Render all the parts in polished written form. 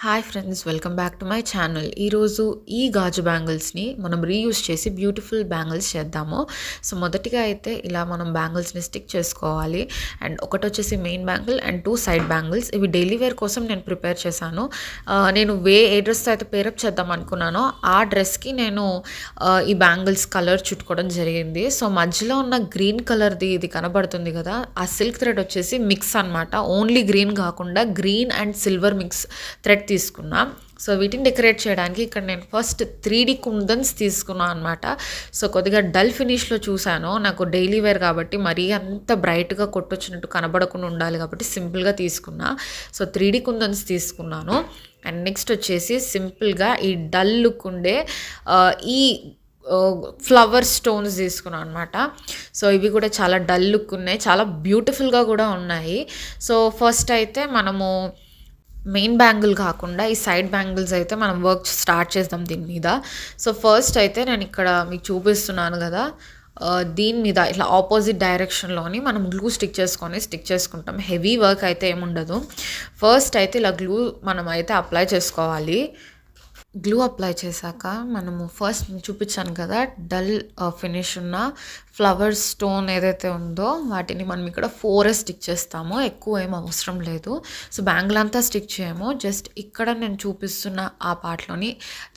Hi friends, welcome back to my channel. ఈరోజు ఈ గాజు బ్యాంగిల్స్ని మనం రీయూజ్ చేసి బ్యూటిఫుల్ బ్యాంగిల్స్ చేద్దాము. సో మొదటిగా అయితే ఇలా మనం బ్యాంగిల్స్ని స్టిక్ చేసుకోవాలి. అండ్ ఒకటి వచ్చేసి main bangle and 2 side bangles. ఇవి డైలీ వేర్ కోసం నేను ప్రిపేర్ చేశాను. నేను ఏ డ్రెస్తో అయితే పేరప్ చేద్దాం అనుకున్నానో ఆ డ్రెస్కి నేను ఈ బ్యాంగిల్స్ కలర్ చుట్టుకోవడం జరిగింది. సో మధ్యలో ఉన్న గ్రీన్ కలర్ది ఇది కనబడుతుంది కదా, ఆ సిల్క్ థ్రెడ్ వచ్చేసి మిక్స్ అనమాట. ఓన్లీ గ్రీన్ కాకుండా green and silver mix thread తీసుకున్నా. సో వీటిని డెకరేట్ చేయడానికి ఇక్కడ నేను ఫస్ట్ 3D కుందన్స్ తీసుకున్నాను అనమాట. సో కొద్దిగా డల్ ఫినిష్లో చూశాను. నాకు డైలీ వేర్ కాబట్టి మరీ అంత బ్రైట్గా కొట్టొచ్చినట్టు కనబడకుండా ఉండాలి కాబట్టి సింపుల్గా తీసుకున్నా. సో 3D కుందన్స్ తీసుకున్నాను. అండ్ నెక్స్ట్ వచ్చేసి సింపుల్గా ఈ డల్ లుక్ ఉండే ఈ ఫ్లవర్ స్టోన్స్ తీసుకున్నాను అనమాట. సో ఇవి కూడా చాలా డల్ లుక్ ఉన్నాయి, చాలా బ్యూటిఫుల్గా కూడా ఉన్నాయి. సో ఫస్ట్ అయితే మనము మెయిన్ బ్యాంగిల్ కాకుండా ఈ సైడ్ బ్యాంగిల్స్ అయితే మనం వర్క్ స్టార్ట్ చేద్దాం దీని మీద. సో ఫస్ట్ అయితే నేను ఇక్కడ మీకు చూపిస్తున్నాను కదా, దీని మీద ఇట్లా ఆపోజిట్ డైరెక్షన్లోని మనం గ్లూ స్టిక్ చేసుకుంటాం. హెవీ వర్క్ అయితే ఏముండదు. ఫస్ట్ అయితే ఇలా గ్లూ మనం అయితే అప్లై చేసుకోవాలి. గ్లూ అప్లై చేశాక మనము ఫస్ట్ చూపించాను కదా డల్ ఫినిష్ ఉన్న ఫ్లవర్ స్టోన్ ఏదైతే ఉందో వాటిని మనం ఇక్కడ 4 స్టిక్ చేస్తాము. ఎక్కువ ఏం అవసరం లేదు. సో బ్యాంగిల్ అంతా స్టిక్ చేయము, జస్ట్ ఇక్కడ నేను చూపిస్తున్న ఆ పార్ట్లోని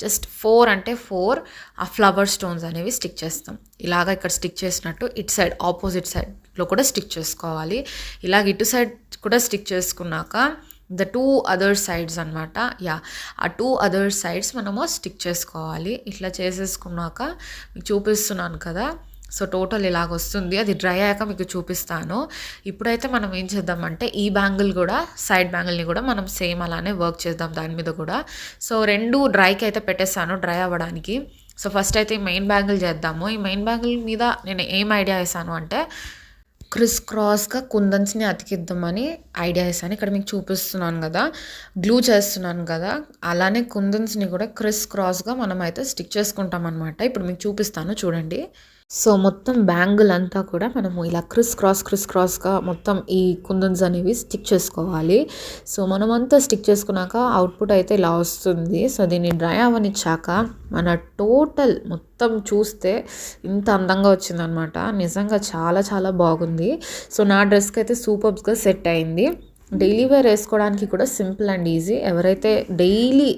జస్ట్ 4 అంటే 4 ఆ ఫ్లవర్ స్టోన్స్ అనేవి స్టిక్ చేస్తాం. ఇలాగ ఇక్కడ స్టిక్ చేసినట్టు ఇటు సైడ్ ఆపోజిట్ సైడ్లో కూడా స్టిక్ చేసుకోవాలి. ఇలాగ ఇటు సైడ్ కూడా స్టిక్ చేసుకున్నాక ద 2 అదర్ సైడ్స్ అనమాట. ఆ 2 అదర్ సైడ్స్ మనము స్టిక్ చేసుకోవాలి. ఇట్లా చేసేసుకున్నాక మీకు చూపిస్తున్నాను కదా, సో టోటల్ ఇలాగ వస్తుంది. అది డ్రై అయ్యాక మీకు చూపిస్తాను. ఇప్పుడైతే మనం ఏం చేద్దామంటే ఈ బ్యాంగిల్ కూడా సైడ్ బ్యాంగిల్ని కూడా మనం సేమ్ అలానే వర్క్ చేద్దాం దాని మీద కూడా. సో 2 డ్రైకి అయితే పెట్టేస్తాను డ్రై అవ్వడానికి. సో ఫస్ట్ అయితే ఈ మెయిన్ బ్యాంగిల్ చేద్దాము. ఈ మెయిన్ బ్యాంగిల్ మీద నేను ఏం ఐడియా వేసాను అంటే క్రిస్ క్రాస్గా కుందన్స్ని అతికిద్దామని ఐడియా వేసాను. ఇక్కడ మీకు చూపిస్తున్నాను కదా, గ్లూ చేస్తున్నాను కదా, అలానే కుందన్స్ని కూడా క్రిస్ క్రాస్గా మనం అయితే స్టిక్ చేసుకుంటాం అనమాట. ఇప్పుడు మీకు చూపిస్తాను చూడండి. సో మొత్తం బ్యాంగిల్ అంతా కూడా మనము ఇలా క్రిస్ క్రాస్గా మొత్తం ఈ కుందన్స్ అనేవి స్టిక్ చేసుకోవాలి. సో మనమంతా స్టిక్ చేసుకున్నాక అవుట్పుట్ అయితే ఇలా వస్తుంది. సో దీన్ని డ్రై అవనిచ్చాక మన టోటల్ మొత్తం చూస్తే ఇంత అందంగా వచ్చిందనమాట. నిజంగా చాలా చాలా బాగుంది. సో నా డ్రెస్కి అయితే సూపర్స్గా సెట్ అయింది. డైలీ వేర్ వేసుకోవడానికి కూడా సింపుల్ అండ్ ఈజీ. ఎవరైతే డైలీ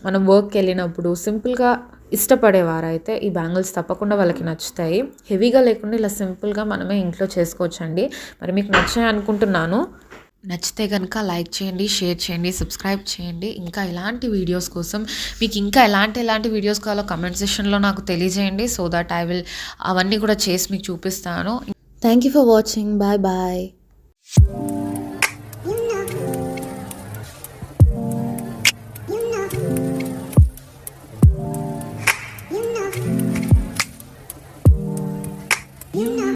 మనం వర్క్కి వెళ్ళినప్పుడు సింపుల్గా ఇష్టపడేవారైతే ఈ బ్యాంగిల్స్ తప్పకుండా వాళ్ళకి నచ్చుతాయి. హెవీగా లేకుండా ఇలా సింపుల్గా మనమే ఇంట్లో చేసుకోవచ్చండి. మరి మీకు నచ్చాయి అనుకుంటున్నాను. నచ్చితే కనుక లైక్ చేయండి, షేర్ చేయండి, సబ్స్క్రైబ్ చేయండి. ఇంకా ఇలాంటి వీడియోస్ కోసం మీకు ఇంకా ఎలాంటి వీడియోస్ కావాలో కమెంట్ సెక్షన్లో నాకు తెలియజేయండి. సో దట్ ఐ విల్ అవన్నీ కూడా చేసి మీకు చూపిస్తాను. Thank you for watching. Bye bye.